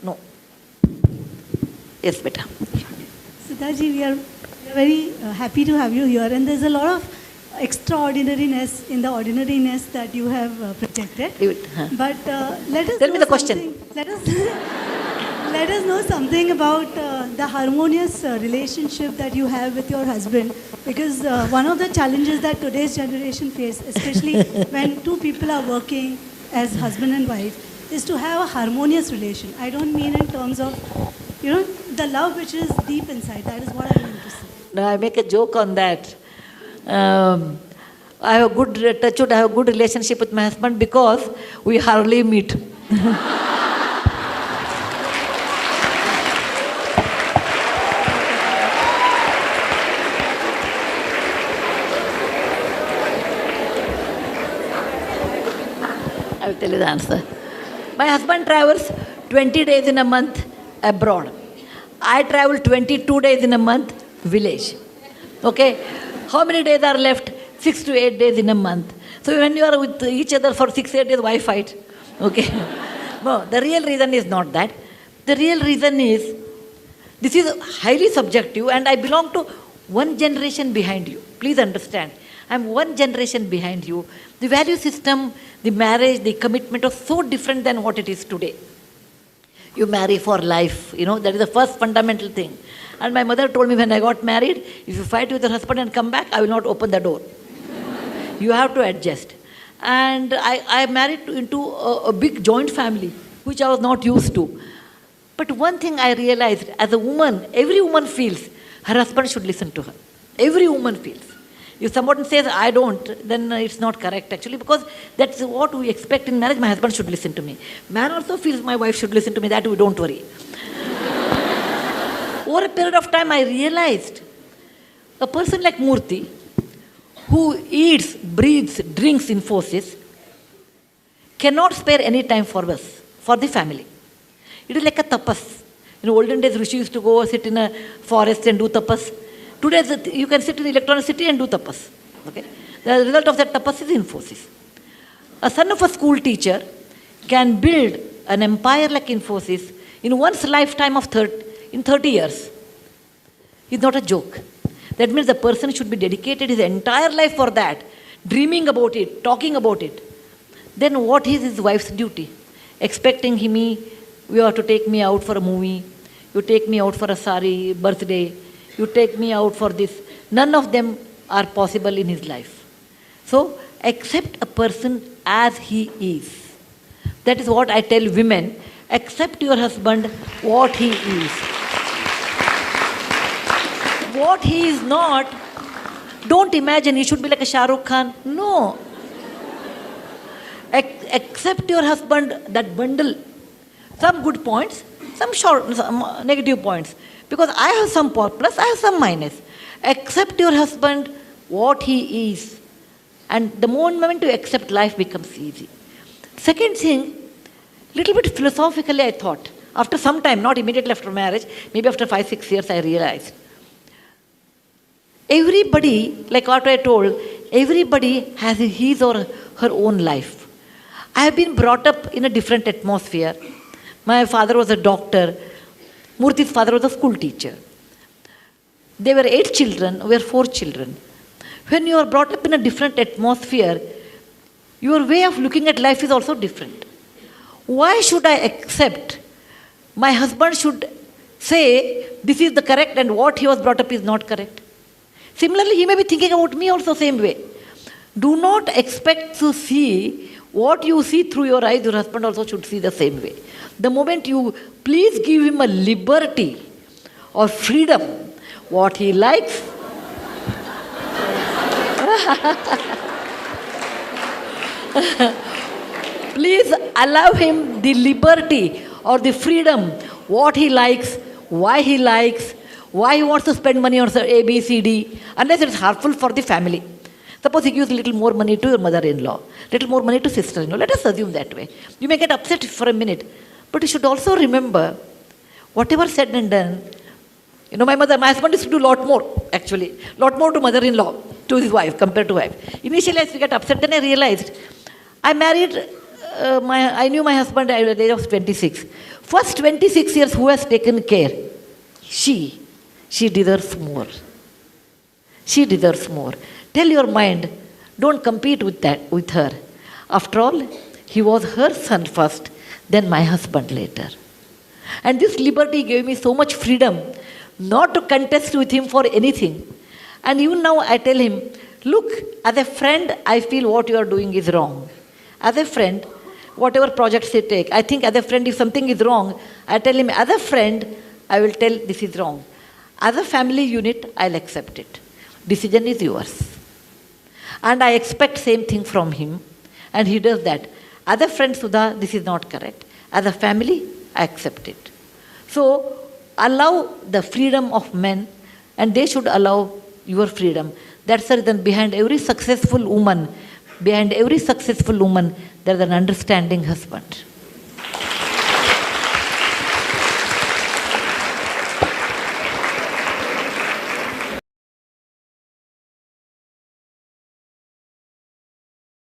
No. Yes, beta. Sudhaji, we are very happy to have you here, and there's a lot of extraordinariness in the ordinariness that you have projected. But let us tell me the question. Let us know something about the harmonious relationship that you have with your husband, because one of the challenges that today's generation face, especially when two people are working as husband and wife, is to have a harmonious relation. I don't mean in terms of, the love which is deep inside. That is what I mean to say. No, I make a joke on that. I have a good relationship with my husband because we hardly meet. I will tell you the answer. My husband travels 20 days in a month abroad. I travel 22 days in a month village. Okay? How many days are left? 6 to 8 days in a month. So when you are with each other for 6-8 days, why fight? Okay? No, the real reason is not that. The real reason is, this is highly subjective, and I belong to one generation behind you. Please understand. I'm one generation behind you. The value system, the marriage, the commitment are so different than what it is today. You marry for life, that is the first fundamental thing. And my mother told me when I got married, if you fight with your husband and come back, I will not open the door. You have to adjust. And I married into a big joint family, which I was not used to. But one thing I realized, as a woman, every woman feels her husband should listen to her. Every woman feels. If someone says, I don't, then it's not correct actually, because that's what we expect in marriage. My husband should listen to me. Man also feels my wife should listen to me. That we don't worry. Over a period of time, I realized a person like Murthy, who eats, breathes, drinks Infosys, cannot spare any time for us, for the family. It is like a tapas. In olden days, Rishi used to go sit in a forest and do tapas. Today, you can sit in the electronic city and do tapas. Okay? The result of that tapas is Infosys. A son of a school teacher can build an empire like Infosys in one's lifetime of 30 years. It's not a joke. That means the person should be dedicated his entire life for that, dreaming about it, talking about it. Then what is his wife's duty? Expecting you have to take me out for a movie, you take me out for a sari birthday, you take me out for this. None of them are possible in his life. So, accept a person as he is. That is what I tell women. Accept your husband what he is. What he is not, don't imagine he should be like a Shah Rukh Khan. No. Accept your husband, that bundle. Some good points, some negative points. Because I have some plus, I have some minus. Accept your husband what he is. And the moment you accept, life becomes easy. Second thing, little bit philosophically I thought. After some time, not immediately after marriage, maybe after 5-6 years I realized. Everybody, like what I told, everybody has his or her own life. I have been brought up in a different atmosphere. My father was a doctor. Murthy's father was a school teacher. There were 8 children, we were 4 children. When you are brought up in a different atmosphere, your way of looking at life is also different. Why should I accept my husband should say this is the correct and what he was brought up is not correct? Similarly, he may be thinking about me also same way. Do not expect to see what you see through your eyes, your husband also should see the same way. The moment you please give him a liberty or freedom, what he likes, please allow him the liberty or the freedom, what he likes, why he wants to spend money on A, B, C, D, unless it's harmful for the family. Suppose he gives a little more money to your mother-in-law, little more money to sister-in-law. Let us assume that way. You may get upset for a minute, but you should also remember, whatever said and done, my husband used to do a lot more, actually. Lot more to mother-in-law, to his wife, compared to wife. Initially, I used to get upset, then I realized, I married I knew my husband at the age of 26. First 26 years, who has taken care? She. She deserves more. She deserves more. Tell your mind, don't compete with her. After all, he was her son first, then my husband later. And this liberty gave me so much freedom not to contest with him for anything. And even now I tell him, look, as a friend, I feel what you are doing is wrong. As a friend, whatever projects you take, I think as a friend, if something is wrong, I tell him, as a friend, I will tell this is wrong. As a family unit, I'll accept it. Decision is yours. And I expect same thing from him. And he does that. As a friend, Sudha, this is not correct. As a family, I accept it. So, allow the freedom of men, and they should allow your freedom. That's the reason behind every successful woman, there's an understanding husband.